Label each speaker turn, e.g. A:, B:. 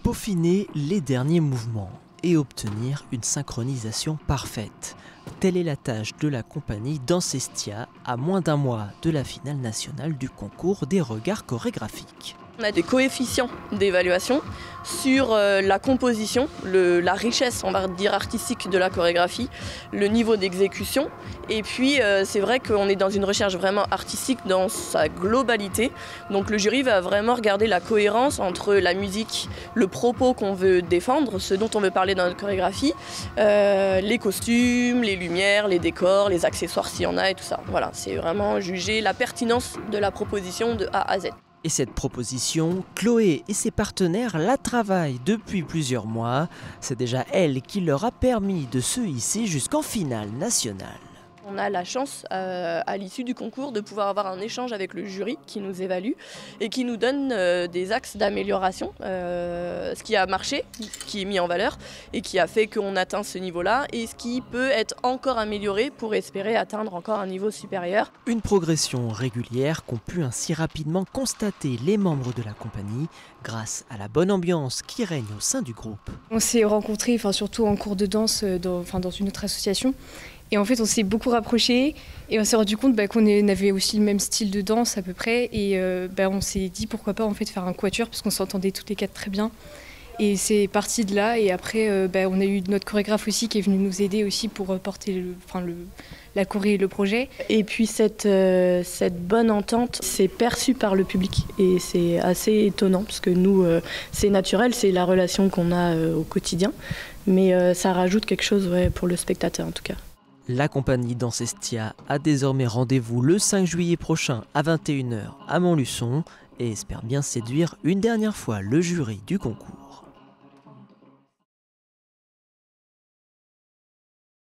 A: Peaufiner les derniers mouvements et obtenir une synchronisation parfaite. Telle est la tâche de la compagnie Dancestia à moins d'un mois de la finale nationale du concours des regards chorégraphiques.
B: On a des coefficients d'évaluation sur la composition, la richesse, on va dire, artistique de la chorégraphie, le niveau d'exécution. Et puis c'est vrai qu'on est dans une recherche vraiment artistique dans sa globalité. Donc le jury va vraiment regarder la cohérence entre la musique, le propos qu'on veut défendre, ce dont on veut parler dans notre chorégraphie, les costumes, les lumières, les décors, les accessoires s'il y en a et tout ça. Voilà, c'est vraiment juger la pertinence de la proposition de A à Z.
A: Et cette proposition, Chloé et ses partenaires la travaillent depuis plusieurs mois. C'est déjà elle qui leur a permis de se hisser jusqu'en finale nationale.
B: On a la chance, à l'issue du concours, de pouvoir avoir un échange avec le jury qui nous évalue et qui nous donne des axes d'amélioration, ce qui a marché, qui est mis en valeur et qui a fait qu'on atteint ce niveau-là et ce qui peut être encore amélioré pour espérer atteindre encore un niveau supérieur.
A: Une progression régulière qu'ont pu ainsi rapidement constater les membres de la compagnie grâce à la bonne ambiance qui règne au sein du groupe.
C: On s'est rencontrés surtout en cours de danse dans une autre association. Et en fait, on s'est beaucoup rapprochés et on s'est rendu compte qu'on avait aussi le même style de danse à peu près. Et on s'est dit pourquoi pas en fait faire un quatuor parce qu'on s'entendait toutes les quatre très bien. Et c'est parti de là. Et après, on a eu notre chorégraphe aussi qui est venu nous aider aussi pour porter la choré et le projet.
B: Et puis cette bonne entente, c'est perçu par le public et c'est assez étonnant parce que nous, c'est naturel, c'est la relation qu'on a au quotidien. Mais ça rajoute quelque chose pour le spectateur en tout cas.
A: La compagnie Dancestia a désormais rendez-vous le 5 juillet prochain à 21 h à Montluçon et espère bien séduire une dernière fois le jury du concours.